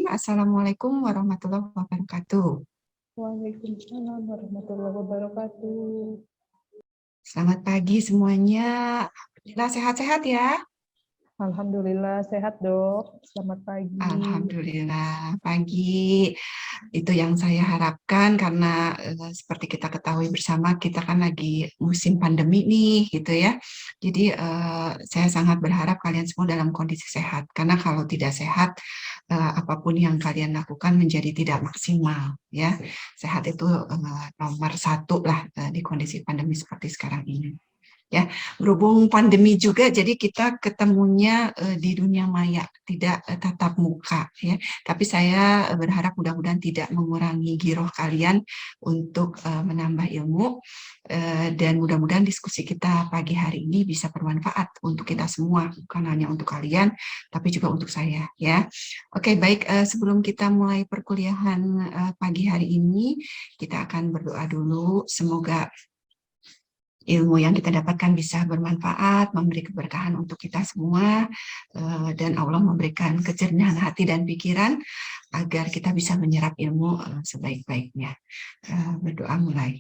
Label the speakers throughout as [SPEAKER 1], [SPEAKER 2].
[SPEAKER 1] Assalamualaikum warahmatullahi wabarakatuh.
[SPEAKER 2] Waalaikumsalam warahmatullahi wabarakatuh.
[SPEAKER 1] Selamat pagi semuanya. Alhamdulillah sehat-sehat ya.
[SPEAKER 2] Alhamdulillah sehat, Dok. Selamat pagi.
[SPEAKER 1] Alhamdulillah pagi. Itu yang saya harapkan karena seperti kita ketahui bersama kita kan lagi musim pandemi nih gitu ya. Jadi saya sangat berharap kalian semua dalam kondisi sehat karena kalau tidak sehat apapun yang kalian lakukan menjadi tidak maksimal ya. Sehat itu nomor satu lah di kondisi pandemi seperti sekarang ini. Ya, berhubung pandemi juga, jadi kita ketemunya di dunia maya, tidak tatap muka, ya. Tapi saya berharap mudah-mudahan tidak mengurangi giroh kalian untuk menambah ilmu dan mudah-mudahan diskusi kita pagi hari ini bisa bermanfaat untuk kita semua, bukan hanya untuk kalian, tapi juga untuk saya, ya. Oke, baik. Sebelum kita mulai perkuliahan pagi hari ini, kita akan berdoa dulu. Semoga ilmu yang kita dapatkan bisa bermanfaat, memberi keberkahan untuk kita semua, dan Allah memberikan kejernihan hati dan pikiran agar kita bisa menyerap ilmu sebaik-baiknya. Berdoa mulai.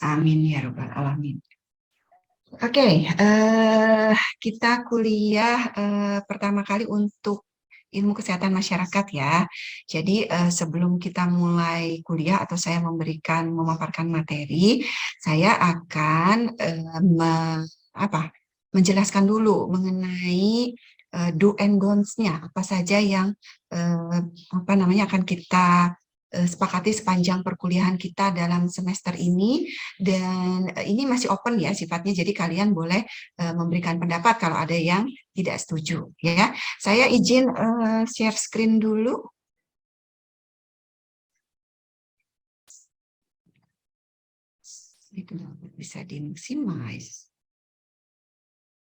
[SPEAKER 1] Amin ya Rabbal Alamin. Oke, kita kuliah pertama kali untuk ilmu kesehatan masyarakat ya. Jadi sebelum kita mulai kuliah atau saya memaparkan materi, saya akan menjelaskan dulu mengenai do and don'ts-nya, apa saja yang akan kita sepakati sepanjang perkuliahan kita dalam semester ini, dan ini masih open ya sifatnya, jadi kalian boleh memberikan pendapat kalau ada yang tidak setuju ya. Saya izin share screen dulu. Itu bisa di-maximize.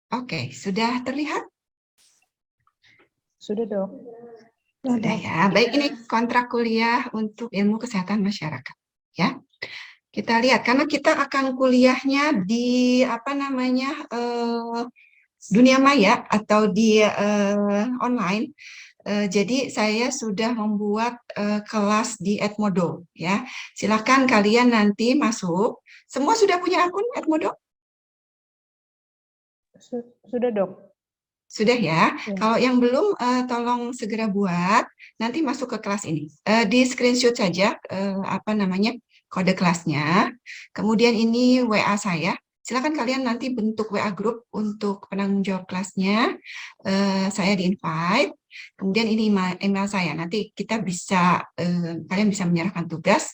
[SPEAKER 1] Oke, sudah terlihat?
[SPEAKER 2] Sudah, Dok.
[SPEAKER 1] Sudah ya. Baik, ini kontrak kuliah untuk ilmu kesehatan masyarakat ya. Kita lihat karena kita akan kuliahnya di dunia maya atau di online. Jadi saya sudah membuat kelas di Edmodo ya. Silakan kalian nanti masuk. Semua sudah punya akun Edmodo?
[SPEAKER 2] Sudah, Dok.
[SPEAKER 1] Sudah ya.
[SPEAKER 2] Ya.
[SPEAKER 1] Kalau yang belum, tolong segera buat. Nanti masuk ke kelas ini. Di screenshot saja kode kelasnya. Kemudian ini WA saya. Silakan kalian nanti bentuk WA group untuk penanggung jawab kelasnya. Saya di-invite. Kemudian ini email saya. Nanti kita bisa, kalian bisa menyerahkan tugas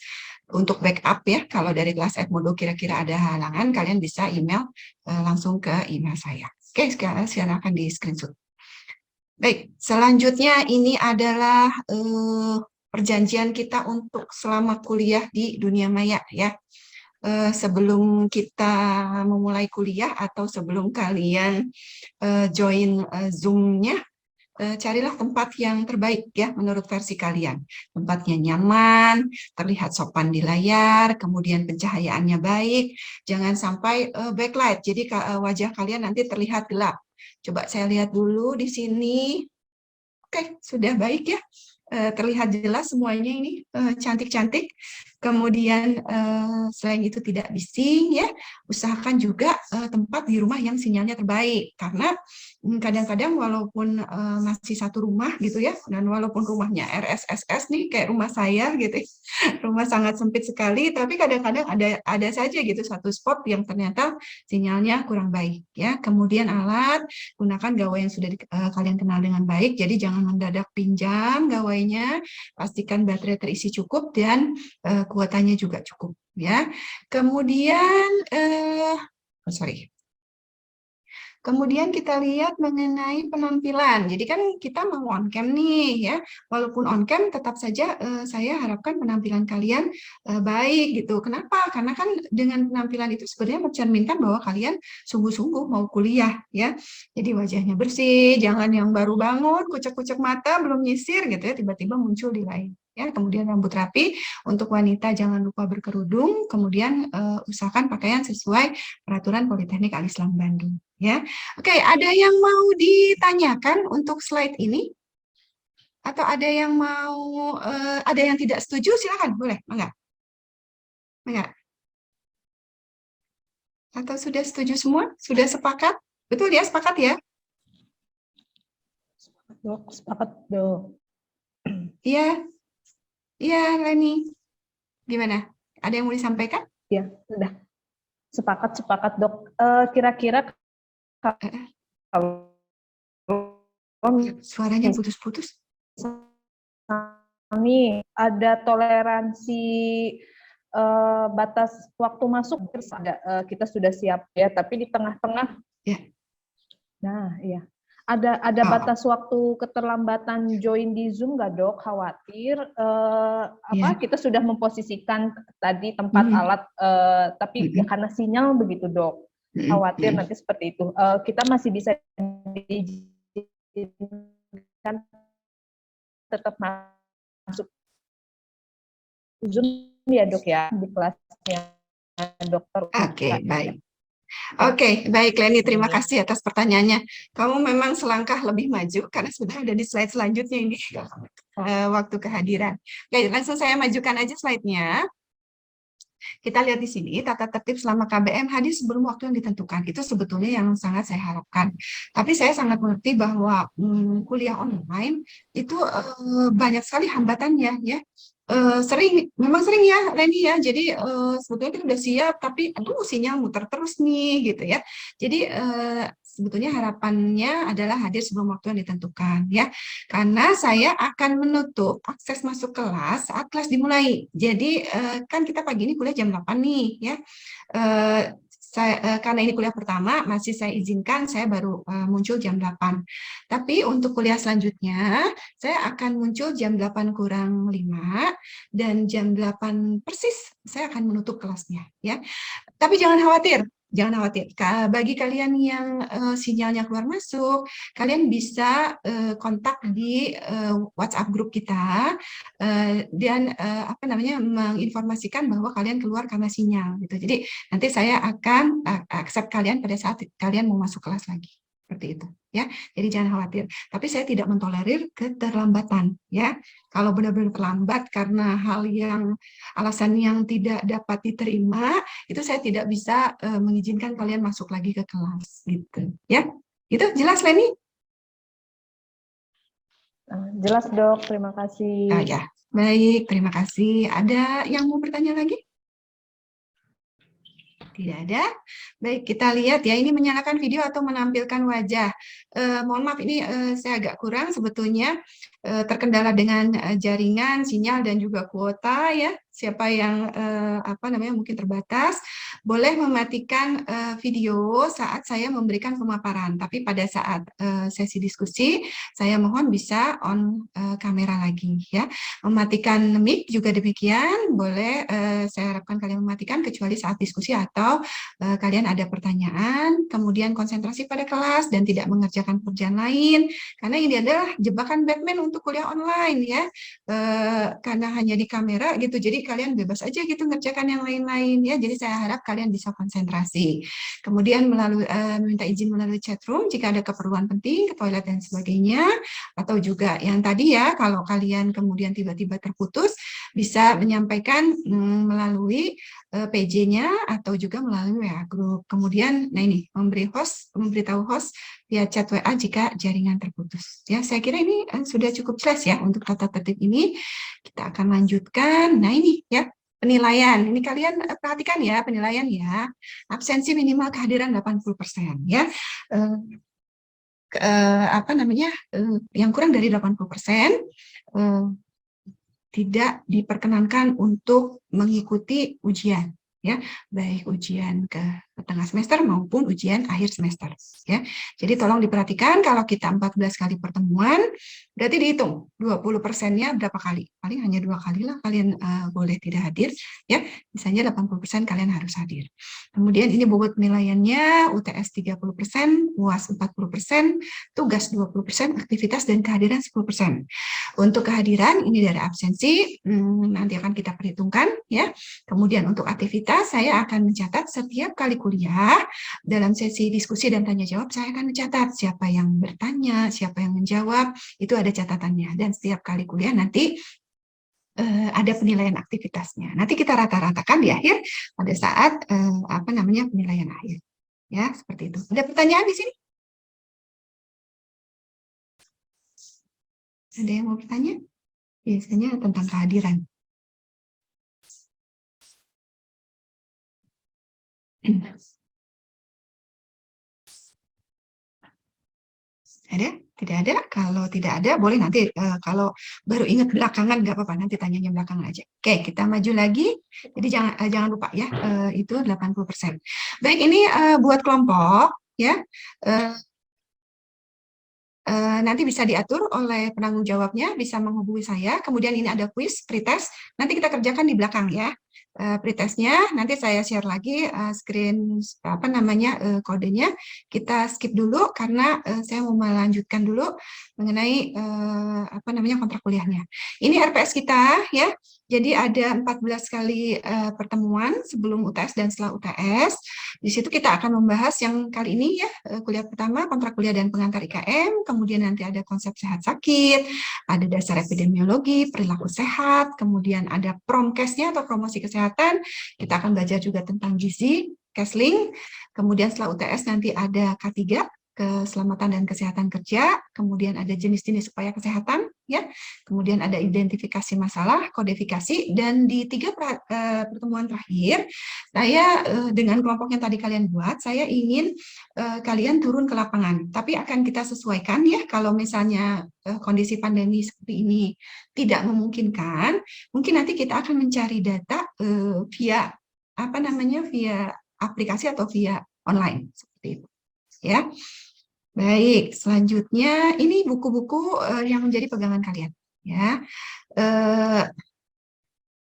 [SPEAKER 1] untuk backup ya. Kalau dari kelas Edmodo kira-kira ada halangan, kalian bisa email langsung ke email saya. Oke, silakan di screenshot. Baik, selanjutnya ini adalah perjanjian kita untuk selama kuliah di dunia maya ya. Sebelum kita memulai kuliah atau sebelum kalian join Zoom-nya, carilah tempat yang terbaik ya menurut versi kalian. Tempatnya nyaman, terlihat sopan di layar, kemudian pencahayaannya baik, jangan sampai backlight, jadi wajah kalian nanti terlihat gelap. Coba saya lihat dulu di sini. Oke, sudah baik ya. Terlihat jelas semuanya ini cantik-cantik. Kemudian selain itu tidak bising ya. Usahakan juga tempat di rumah yang sinyalnya terbaik karena kadang-kadang walaupun masih satu rumah gitu ya, dan walaupun rumahnya RSSS nih kayak rumah saya gitu, rumah sangat sempit sekali, tapi kadang-kadang ada saja gitu satu spot yang ternyata sinyalnya kurang baik ya. Kemudian alat, gunakan gawai yang sudah kalian kenal dengan baik, jadi jangan mendadak pinjam gawainya, pastikan baterai terisi cukup dan kuotanya juga cukup ya. Kemudian Kemudian kita lihat mengenai penampilan. Jadi kan kita mau on cam nih ya. Walaupun on cam tetap saja saya harapkan penampilan kalian baik gitu. Kenapa? Karena kan dengan penampilan itu sebenarnya mencerminkan bahwa kalian sungguh-sungguh mau kuliah ya. Jadi wajahnya bersih, jangan yang baru bangun, kucek-kucek mata, belum nyisir gitu ya, tiba-tiba muncul di lain. Ya, kemudian rambut rapi, untuk wanita jangan lupa berkerudung, kemudian usahakan pakaian sesuai peraturan Politeknik Al-Islam Bandung. ya. Oke, ada yang mau ditanyakan untuk slide ini? Atau ada yang mau, ada yang tidak setuju? Silakan, boleh, enggak? Enggak? Atau sudah setuju semua? Sudah sepakat? Betul ya, sepakat ya?
[SPEAKER 2] Dok, sepakat dok.
[SPEAKER 1] Iya, iya Leni. Gimana? Ada yang mau disampaikan?
[SPEAKER 2] Ya, sudah. Sepakat dok. Kira-kira
[SPEAKER 1] Eh,
[SPEAKER 2] kalau
[SPEAKER 1] Suaranya putus-putus.
[SPEAKER 2] kami ada toleransi batas waktu masuk, kita sudah siap ya, tapi di tengah-tengah,
[SPEAKER 1] Ya.
[SPEAKER 2] nah iya, ada
[SPEAKER 1] Oh,
[SPEAKER 2] batas waktu keterlambatan join di Zoom nggak dok? Khawatir
[SPEAKER 1] ya.
[SPEAKER 2] kita sudah memposisikan tadi tempat
[SPEAKER 1] Mhm,
[SPEAKER 2] alat, tapi ya
[SPEAKER 1] mhm,
[SPEAKER 2] karena sinyal begitu dok,
[SPEAKER 1] mhm,
[SPEAKER 2] khawatir
[SPEAKER 1] mhm.
[SPEAKER 2] nanti seperti itu. Kita masih bisa diizinkan tetap masuk Zoom ya dok ya, di kelasnya dokter
[SPEAKER 1] Oke,
[SPEAKER 2] Uta
[SPEAKER 1] baik.
[SPEAKER 2] ya.
[SPEAKER 1] Oke, baik Leni, terima kasih atas pertanyaannya. Kamu memang selangkah lebih maju karena sudah ada di slide selanjutnya ini, waktu kehadiran. Oke, langsung saya majukan aja slide-nya. Kita lihat di sini, tata tertib selama KBM hadir sebelum waktu yang ditentukan. Itu sebetulnya yang sangat saya harapkan. Tapi saya sangat mengerti bahwa kuliah online itu banyak sekali hambatannya, ya. Memang sering ya, Leni ya. Jadi sebetulnya kita udah siap, tapi aduh sinyal muter terus nih, gitu ya. Jadi sebetulnya harapannya adalah hadir sebelum waktu yang ditentukan, ya. Karena saya akan menutup akses masuk kelas saat kelas dimulai. Jadi kan kita pagi ini kuliah jam 8 nih, ya. Karena ini kuliah pertama, masih saya izinkan, saya baru muncul jam 8. Tapi untuk kuliah selanjutnya, saya akan muncul jam 8 kurang 5, dan jam 8 persis saya akan menutup kelasnya, ya. Tapi jangan khawatir, jangan khawatir. Bagi kalian yang sinyalnya keluar masuk, kalian bisa kontak di WhatsApp grup kita dan apa namanya menginformasikan bahwa kalian keluar karena sinyal gitu. Jadi nanti saya akan accept kalian pada saat kalian mau masuk kelas lagi. Seperti itu, ya. Jadi jangan khawatir. Tapi saya tidak mentolerir keterlambatan, ya. Kalau benar-benar terlambat karena hal yang alasan yang tidak dapat diterima, itu saya tidak bisa mengizinkan kalian masuk lagi ke kelas, gitu, ya. Itu jelas, Leni?
[SPEAKER 2] Jelas dok, terima kasih.
[SPEAKER 1] Ya, baik, terima kasih. Ada yang mau bertanya lagi? Tidak ada. Baik, kita lihat ya, ini menyalakan video atau menampilkan wajah. Mohon maaf, ini saya agak kurang sebetulnya, terkendala dengan jaringan, sinyal, dan juga kuota ya. Siapa yang apa namanya mungkin terbatas, boleh mematikan video saat saya memberikan pemaparan. Tapi pada saat sesi diskusi, saya mohon bisa on kamera lagi ya. Mematikan mic juga demikian, boleh saya harapkan kalian mematikan kecuali saat diskusi atau kalian ada pertanyaan, kemudian konsentrasi pada kelas dan tidak mengerjakan pekerjaan lain, karena ini adalah jebakan Batman untuk kuliah online ya, karena hanya di kamera gitu, jadi kalian bebas aja gitu ngerjakan yang lain-lain ya, jadi saya harap kalian bisa konsentrasi. Kemudian meminta izin melalui chat room jika ada keperluan penting, ke toilet dan sebagainya, atau juga yang tadi ya, kalau kalian kemudian tiba-tiba terputus, bisa menyampaikan melalui PJ-nya atau juga melalui WA Group. Kemudian, nah ini, memberitahu host via chat WA jika jaringan terputus. Ya, saya kira ini sudah cukup jelas ya untuk tata tertib ini. Kita akan lanjutkan. Nah ini ya, penilaian. Ini kalian perhatikan ya, penilaian ya. Absensi minimal kehadiran 80% ya. Apa namanya, yang kurang dari 80% tidak diperkenankan untuk mengikuti ujian, ya, baik ujian ke tengah semester maupun ujian akhir semester, ya. Jadi tolong diperhatikan, kalau kita 14 kali pertemuan, berarti dihitung 20%-nya berapa kali? Paling hanya 2 kali lah kalian boleh tidak hadir, ya. Misalnya 80% kalian harus hadir. Kemudian ini bobot penilaiannya, UTS 30%, UAS 40%, tugas 20%, aktivitas dan kehadiran 10%. Untuk kehadiran ini dari absensi nanti akan kita perhitungkan ya. Kemudian untuk aktivitas saya akan mencatat setiap kali kuliah dalam sesi diskusi dan tanya jawab, saya akan mencatat siapa yang bertanya, siapa yang menjawab, itu ada catatannya. Dan setiap kali kuliah nanti ada penilaian aktivitasnya. Nanti kita rata-ratakan di akhir pada saat penilaian akhir. Ya, seperti itu. Ada pertanyaan di sini? Ada yang mau bertanya? Biasanya tentang kehadiran. Ada? Tidak ada? Kalau tidak ada, boleh nanti kalau baru ingat belakangan, nggak apa-apa, nanti tanyanya belakangan aja. Oke, kita maju lagi. Jadi jangan lupa ya, itu 80%. Baik, ini buat kelompok, ya. Nanti bisa diatur oleh penanggung jawabnya, bisa menghubungi saya. Kemudian ini ada kuis, pretest. Nanti kita kerjakan di belakang ya. Pretestnya nanti saya share lagi screen kodenya. Kita skip dulu karena saya mau melanjutkan dulu mengenai kontrak kuliahnya. Ini RPS kita ya. Jadi ada 14 kali pertemuan sebelum UTS dan setelah UTS. Di situ kita akan membahas yang kali ini ya, kuliah pertama kontrak kuliah dan pengantar IKM, kemudian nanti ada konsep sehat sakit, ada dasar epidemiologi, perilaku sehat, kemudian ada promkesnya atau promosi kesehatan, kita akan belajar juga tentang gizi, Kesling, kemudian setelah UTS nanti ada K3, keselamatan dan kesehatan kerja, kemudian ada jenis-jenis upaya kesehatan, ya, kemudian ada identifikasi masalah, kodifikasi, dan di 3 pertemuan terakhir, saya dengan kelompok yang tadi kalian buat, saya ingin kalian turun ke lapangan, tapi akan kita sesuaikan ya, kalau misalnya kondisi pandemi seperti ini tidak memungkinkan, mungkin nanti kita akan mencari data via via aplikasi atau via online seperti itu. Ya, baik. Selanjutnya ini buku-buku yang menjadi pegangan kalian. Ya,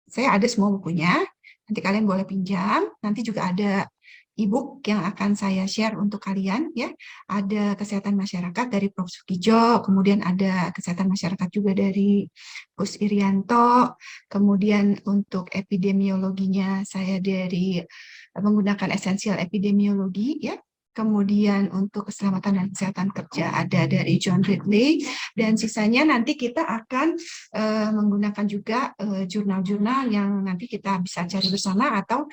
[SPEAKER 1] saya ada semua bukunya. Nanti kalian boleh pinjam. Nanti juga ada e-book yang akan saya share untuk kalian. Ya, ada kesehatan masyarakat dari Prof. Sukijo. Kemudian ada kesehatan masyarakat juga dari Gus Irianto. Kemudian untuk epidemiologinya saya dari menggunakan esensial epidemiologi, ya. Kemudian untuk keselamatan dan kesehatan kerja ada dari John Ridley, dan sisanya nanti kita akan menggunakan juga jurnal-jurnal yang nanti kita bisa cari bersama, atau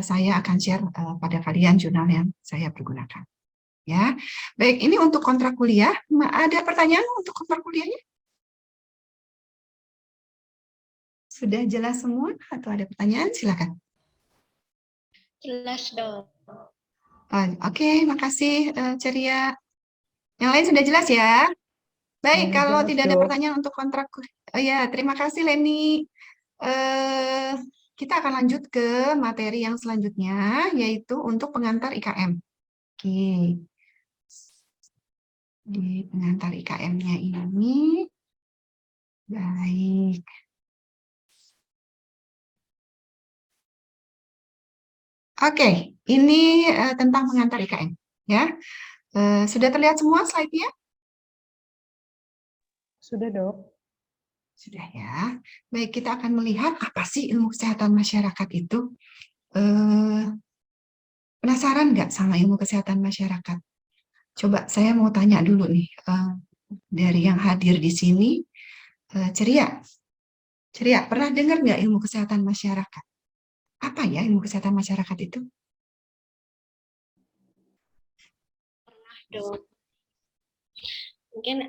[SPEAKER 1] saya akan share pada kalian jurnal yang saya pergunakan. Ya, baik, ini untuk kontrak kuliah. Ada pertanyaan untuk kontrak kuliahnya? Sudah jelas semua atau ada pertanyaan? Silakan.
[SPEAKER 3] Jelas, Dok.
[SPEAKER 1] Oke, makasih Ceria. Yang lain sudah jelas ya? Baik, kalau tidak ada pertanyaan untuk kontrak, ya terima kasih Leni. Kita akan lanjut ke materi yang selanjutnya, yaitu untuk pengantar IKM. Oke, di pengantar IKM-nya ini, baik. Oke, ini tentang pengantar IKM. Ya, sudah terlihat semua slide-nya?
[SPEAKER 2] Sudah, Dok.
[SPEAKER 1] Sudah ya. Baik, kita akan melihat apa sih ilmu kesehatan masyarakat itu. Penasaran nggak sama ilmu kesehatan masyarakat? Coba saya mau tanya dulu nih, dari yang hadir di sini, Ceria, pernah dengar nggak ilmu kesehatan masyarakat? Apa ya ilmu kesehatan masyarakat itu?
[SPEAKER 3] Pernah, Dok. Mungkin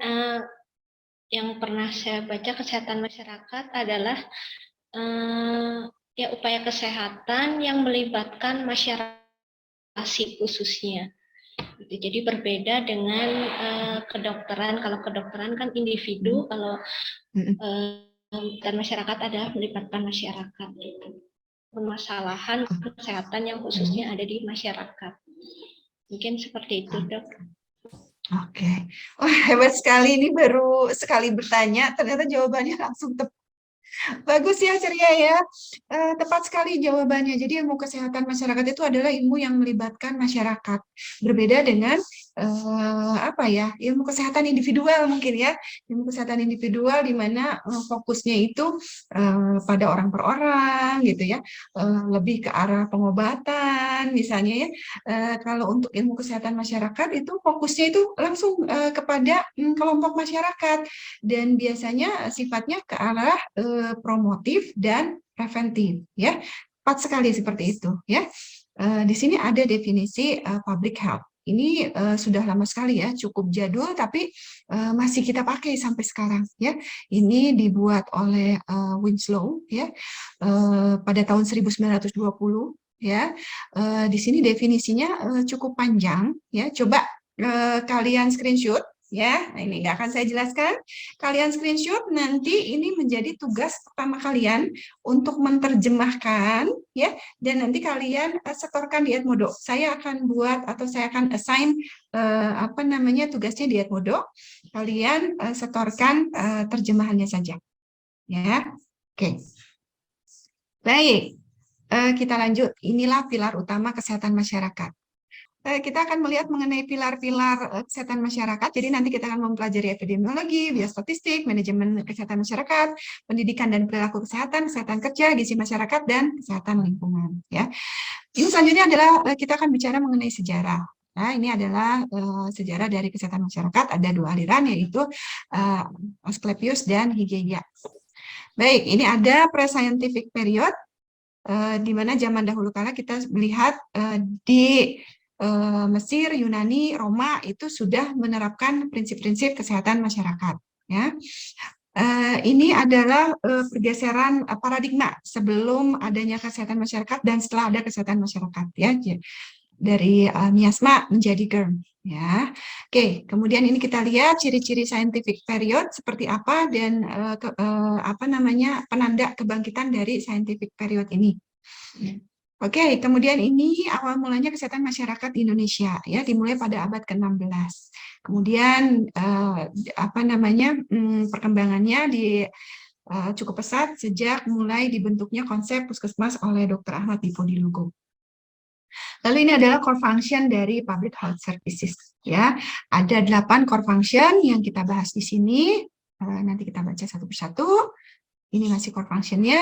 [SPEAKER 3] yang pernah saya baca kesehatan masyarakat adalah ya upaya kesehatan yang melibatkan masyarakat khususnya. Jadi berbeda dengan kedokteran. Kalau kedokteran kan individu, kalau dan masyarakat adalah melibatkan masyarakat. Permasalahan kesehatan yang khususnya ada di masyarakat. Mungkin seperti itu, Dok.
[SPEAKER 1] Oke. Wah, hebat sekali, ini baru sekali bertanya, ternyata jawabannya langsung tepat. Bagus ya Ceria ya, tepat sekali jawabannya. Jadi ilmu kesehatan masyarakat itu adalah ilmu yang melibatkan masyarakat. Berbeda dengan apa ya, ilmu kesehatan individual mungkin ya, ilmu kesehatan individual di mana fokusnya itu pada orang per orang gitu ya, lebih ke arah pengobatan misalnya ya. Kalau untuk ilmu kesehatan masyarakat itu fokusnya itu langsung kepada kelompok masyarakat dan biasanya sifatnya ke arah promotif dan preventif ya. Tepat sekali seperti itu ya. Di sini ada definisi public health. Ini sudah lama sekali ya, cukup jadul, tapi masih kita pakai sampai sekarang ya. Ini dibuat oleh Winslow ya pada tahun 1920 ya. Di sini definisinya cukup panjang ya. Coba kalian screenshot ya. Nah, ini nggak akan saya jelaskan. Kalian screenshot, nanti ini menjadi tugas pertama kalian untuk menerjemahkan ya, dan nanti kalian setorkan di Edmodo. Saya akan buat atau saya akan assign apa namanya tugasnya di Edmodo. Kalian setorkan terjemahannya saja. Ya. Oke. Baik. Kita lanjut. Inilah pilar utama kesehatan masyarakat. Kita akan melihat mengenai pilar-pilar kesehatan masyarakat. Jadi nanti kita akan mempelajari epidemiologi, biostatistik, manajemen kesehatan masyarakat, pendidikan dan perilaku kesehatan, kesehatan kerja, gizi masyarakat, dan kesehatan lingkungan. Ya. Ini selanjutnya adalah kita akan bicara mengenai sejarah. Nah, ini adalah sejarah dari kesehatan masyarakat. Ada dua aliran, yaitu Asklepios dan Hygieia. Baik, ini ada pre-scientific period, di mana zaman dahulu kala kita melihat di Mesir, Yunani, Roma itu sudah menerapkan prinsip-prinsip kesehatan masyarakat. Ya. Ini adalah pergeseran paradigma sebelum adanya kesehatan masyarakat dan setelah ada kesehatan masyarakat. Ya, dari miasma menjadi germ. Ya, oke. Kemudian ini kita lihat ciri-ciri scientific period seperti apa dan apa namanya penanda kebangkitan dari scientific period ini. Oke, kemudian ini awal mulanya kesehatan masyarakat di Indonesia ya, dimulai pada abad ke-16. Kemudian apa namanya perkembangannya cukup pesat sejak mulai dibentuknya konsep puskesmas oleh Dr. Ahmad Dipodilugo. Lalu ini adalah core function dari public health services ya. Ada 8 core function yang kita bahas di sini. Nanti kita baca satu persatu. Ini masih core function-nya,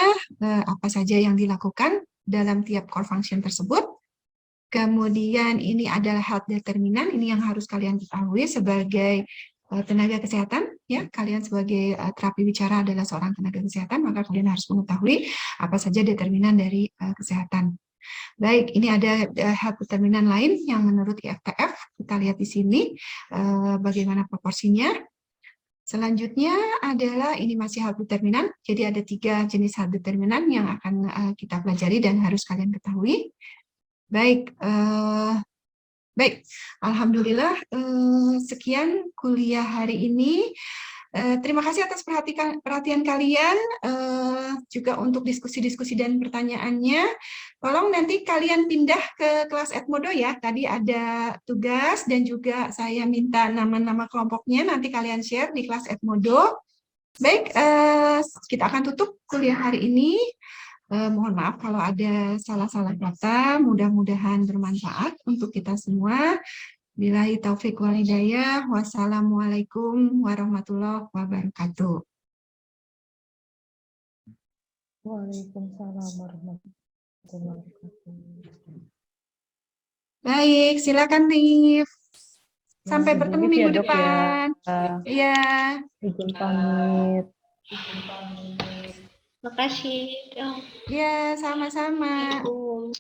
[SPEAKER 1] apa saja yang dilakukan dalam tiap core function tersebut. Kemudian ini adalah health determinant, ini yang harus kalian ketahui sebagai tenaga kesehatan. Ya, kalian sebagai terapi bicara adalah seorang tenaga kesehatan, maka kalian harus mengetahui apa saja determinan dari kesehatan. Baik, ini ada health determinant lain yang menurut IFTF, kita lihat di sini bagaimana proporsinya. Selanjutnya adalah ini masih health determinant, jadi ada 3 jenis health determinant yang akan kita pelajari dan harus kalian ketahui. Baik, baik. Alhamdulillah sekian kuliah hari ini. Terima kasih atas perhatian kalian, juga untuk diskusi-diskusi dan pertanyaannya. Tolong nanti kalian pindah ke kelas Edmodo ya. Tadi ada tugas dan juga saya minta nama-nama kelompoknya. Nanti kalian share di kelas Edmodo. Baik, kita akan tutup kuliah hari ini. Mohon maaf kalau ada salah-salah kata. Mudah-mudahan bermanfaat untuk kita semua. Billahi taufiq wal hidayah. Wassalamualaikum warahmatullahi wabarakatuh.
[SPEAKER 2] Waalaikumsalam warahmatullahi wabarakatuh.
[SPEAKER 1] Baik, silakan Nif. Sampai bertemu
[SPEAKER 2] Begitu ya,
[SPEAKER 1] minggu
[SPEAKER 2] Dok,
[SPEAKER 1] depan. Iya.
[SPEAKER 2] Izin pamit.
[SPEAKER 3] Makasih.
[SPEAKER 1] Iya, sama-sama.
[SPEAKER 3] Assalamualaikum.